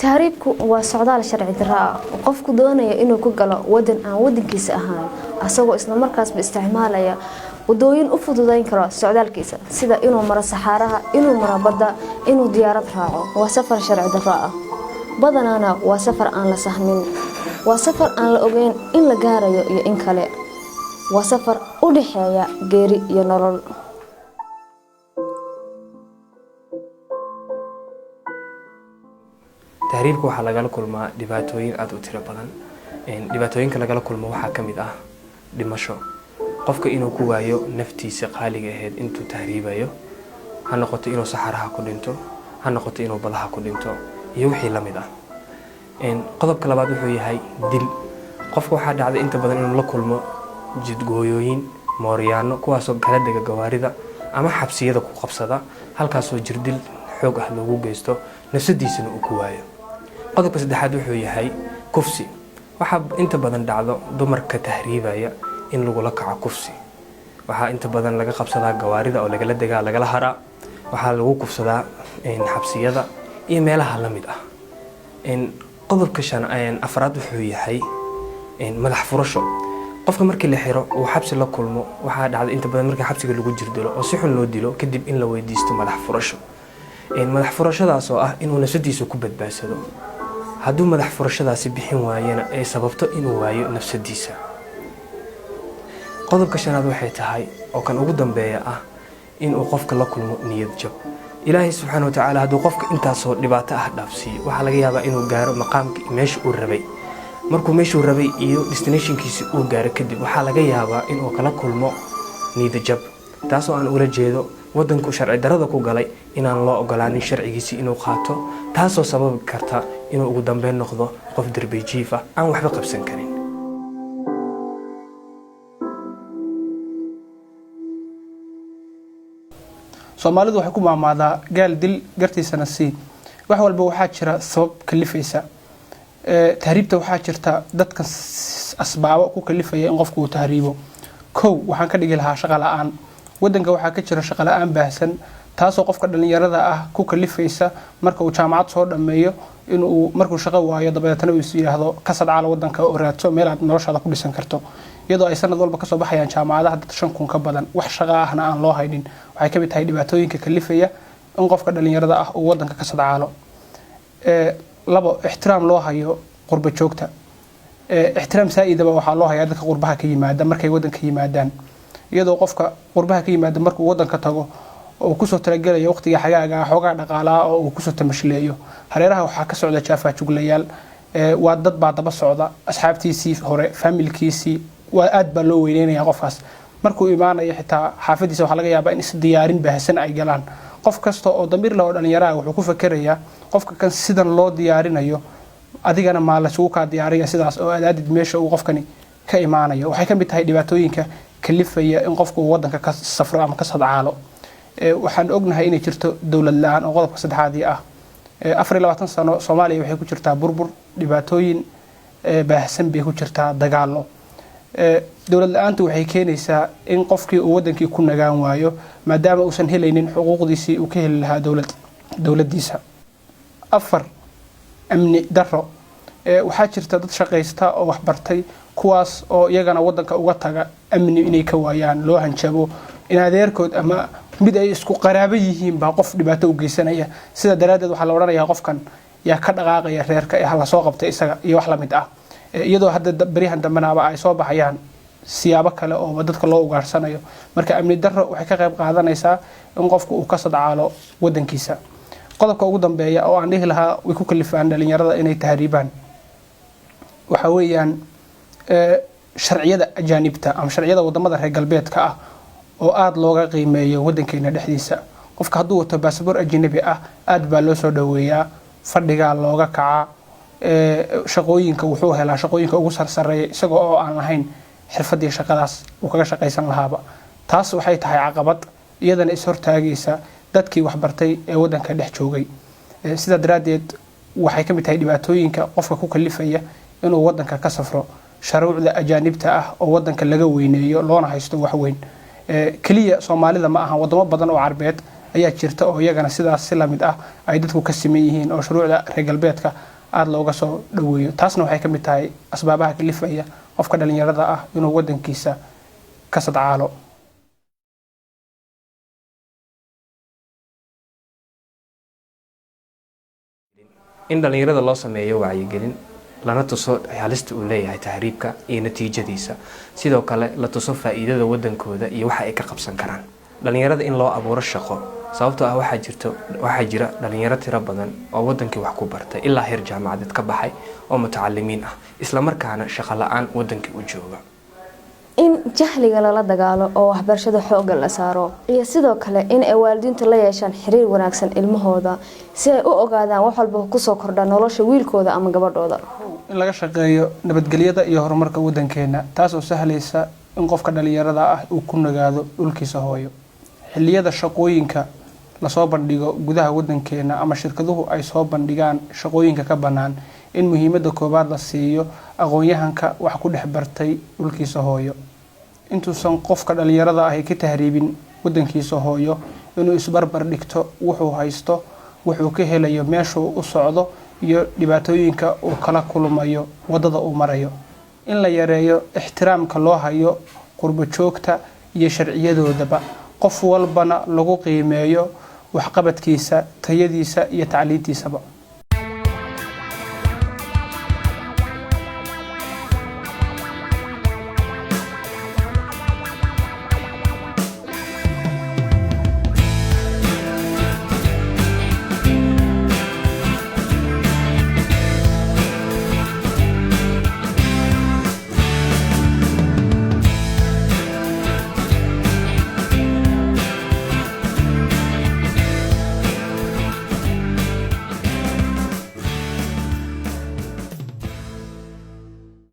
tahriibku waa socdaal sharci darro ah oo qofku doonaya inuu ku galo wadan aan wadankiisa ahaan asagoo isla markaasba isticmaalaya wadooyin u fududeyn karo socdaalkiisa sida inuu maro saxaraha inuu maro badda inuu diyaarad raaco waa safar sharci darro ah badanaana waa safar aan la sahmin waa safar aan la ogeyn in la gaarayo iyo in kale waa safar u dhaxeeya geeri iyo nolol tahriibku waxa laga kulmaa dhibaatooyin aad u tiro badan dhibaatooyinka laga kulmo waxa kamid ah dhimasho qofka inuu ku waayo naftiisa qaaliga ahayd intuu tahriibayo ha noqoto inuu saxaraha ku dhinto ha noqoto inuu badaha ku dhinto iyo wixii la mid ah qodobka labaad wuxuu yahay dil qofka waxa dhacday inta badan inuu la kulmo jidgooyooyin mooriyaano kuwaas oo kala daga gawaarida ama xabsiyada ku qabsada halkaas oo jirdil xoog ah lagu geysto nafsadiisana uu ku waayo qodobka saddexaad wuxuu yahay kufsi waxa inta badan dhacdo dumarka tahriibaya in lagu la kaco kufsi waxa inta badan laga qabsadaa gawaarida oo laga dagaa laga haraa waxa lagu kufsadaa xabsiyada iyo meelaha la mid ah qodobka afraad wuxuu yahay madax furasho qofka markii la xiro uu xabsi la kulmo waxa dhacday inta badan markii xabsiga lagu jirdilo oo si xun loo dilo kadib in la weydiisto madax furasho madax furashadaas oo ah inuu nafsadiisa ku badbaadsado hadduu madax furashadaasi bixin waayana ay sababto inuu waayo nafsadiisa qodobka shanaad waxay tahay oo kan ugu dambeeya ah inuu qofka la kulmo niyad jab ilaahay subxaanahu wa ta'aala hadduu qofka intaas oo dhibaato ah dhaafsiiyo waxa laga yaabaa inuu gaaro maqaamkii meesha uu rabay markuu meeshuu rabay iyo destinationkiisa uu gaaro kadib waxa laga yaabaa inuu kala kulmo niyad jab taasoo aan ula jeedo wadanku sharci darada ku galay inaan loo ogolaanin sharcigiisa inuu qaato taasoo sababi karta inuu ugu dambeyn noqdo qof darbi jiif ah aan waxba qabsan karin Soomaalidu waxay ku maamaadaa gaal dil gartiisana si wax walba waxa jira sabab kalifaysa tahriibta waxa jirta dadka asbaabo ku kalifaya in qofku uu tahriibo waxaan ka dhigi lahaa shaqo la'aan wadanka waxa ka jira shaqo la'aan baahsan taasoo qofka dhalinyarada ah ku kalifaysa marka uu jaamacad soo dhameeyo inuu markuu shaqo waayo dabeetana uu yiraahdo ka sadcaala wadanka oo raadso meel aad noloshaada ku dhisan karto iyadoo ay sanad walba ka soo baxayaan jaamacadaha dad 5,000 ka badan wax shaqo ahna aan loo haynin waxay ka mid tahay dhibaatooyinka kalifaya in qofka dhalinyarada ah uu wadanka ka sadcaalo labo ixtiraam loo hayo qurba joogta ixtiraam saa'idaba waxa loo hayaa dadka qurbaha ka yimaada markay wadanka yimaadaan iyadoo qofka qurbaha ka yimaada markuu wadanka tago oo ku soo talagalayo waqtiga xagaaga xoogaa dhaqaalaha oo uu ku soo tamashleeyo hareeraha waxa ka socda jaafa juglayaal waa dad baa daba socda asxaabtiisii hore familkiisii waa aad baa loo weyneynaya qofkaas markuu imaanayo xitaa xaafadiisa waxa laga yaabaa in is diyaarin baahsan ay galaan qof kasta oo damir la oo dhalinyarada wuxuu ku fakarayaa qofka kan sidan loo diyaarinayo adigana ma la suuqa diyaariya sidaas oo aadid meesha uu qofkani ka imaanayo waxay ka mid tahay dhibaatooyinka kalifaya in qofku wadanka ka safro ama ka sadcaalo waxaan ognahay inay jirto dawlad la'aan oo qodobka saddexaad ah 24 sano Soomaaliya waxay ku jirtaa burbur dhibaatooyin baahsan bay ku jirtaa dagaalo dawlad la'aantu waxay keenaysaa in qofkii uu wadankii ku nagaan waayo maadaama uusan helaynin xuquuqdiisii uu ka heli lahaa dawladdiisa amni darro waxaa jirta dad shaqaysta oo wax bartay kuwaas oo iyagana wadanka uga taga amni inay ka waayaan loo hanjabo in adeerkood ama mid ay isku qaraabo yihiin baa qof dhibaato u geysanaya sida daraadeed waxa la oranayaa qofkan yaa ka dhaqaaqaya reerka ee la soo qabtay isaga iyo wax la mid ah iyadoo hadda barihan dambanaaba ay soo baxayaan siyaabo kale oo dadka loo ugaarsanayo marka amni darro waxay ka qayb qaadanaysaa in qofku uu ka sadcaalo wadankiisa qodobka ugu dambeeya oo aan dhihi lahaa way ku kalifaan dhalinyarada inay tahriibaan waxa weeyaan sharciyada ajaanibta ama sharciyada wadamada reer galbeedka ah oo aad looga qiimeeyo wadankeena dhexdiisa qofka hadduu wato baasaboor ajnabi ah aad baa loo soo dhaweeyaa fadhiga looga kaca shaqooyinka wuxuu helaa shaqooyinka ugu sarsareeya isagoo oo aan lahayn xirfadii shaqadaas uu kaga shaqaysan lahaaba taas waxay tahay caqabad iyadana is hortaagaysa dadkii wax bartay ee wadanka dhex joogay sida daraadeed waxay ka mid tahay dhibaatooyinka qofka ku kalifaya inuu wadanka ka safro sharuucda ajaanibta ah oo wadanka laga weyneeyo loona haysto wax weyn kaliya Soomaalida ma aha wadamo badan oo Carbeed ayaa jirta oo iyagana sidaas si la mid ah ay dadku ka siman yihiin oo shuruucda reer galbeedka aad looga soo dhaweeyo. taasna waxay ka mid tahay asbaabaha kalifaya qofka dhalinyarada ah inuu wadankiisa ka sadcaalo. in dhalinyarada loo sameeyo wacyigelin lana tuso halista uu leeyahay tahriibka iyo natiijadiisa, sidoo kale la tuso faa'iidada wadankooda iyo waxa ay ka qabsan karaan. dhalinyarada in loo abuuro shaqo, sababtoo ah waxaa jira dhalinyaro tiro badan oo wadankii wax ku bartay ilaa heer jaamacadeed ka baxay oo mutacalimiin ah, isla markaana shaqo la'aan wadankii u jooga. in jahliga lala dagaalo oo waxbarashada xoogga la saaro, iyo sidoo kale in ay waalidiintu la yeeshaan xiriir wanaagsan ilmahooda si ay u ogaadaan wax walba ku soo kordha nolosha wiilkooda ama gabadhooda. in laga shaqeeyo nabadgelyada iyo horumarka wadankeena, taas oo sahlaysa in qofka dhalinyarada ah uu ku nagaado dhulkiisa hooyo. xilliyada shaqooyinka la soo bandhigo gudaha wadankeena ama shirkaduhu ay soo bandhigaan shaqooyinka ka bannaan, in muhiimadda koobaad la siiyo aqoon-yahanka wax ku dhex bartay dhulkiisa hooyo. intuusan qofka dhalinyarada ah ka tahriibin wadankiisa hooyo, inuu isbarbar dhigto wuxuu haysto, wuxuu ka helayo, meeshuu u socdo iyo dhibaatooyinka uu kala kulmayo wadada uu marayo. in la yareeyo ixtiraamka loo hayo qurbo joogta iyo sharciyadoodaba, qof walbana lagu qiimeeyo waxqabadkiisa, tayadiisa iyo tacliintiisaba.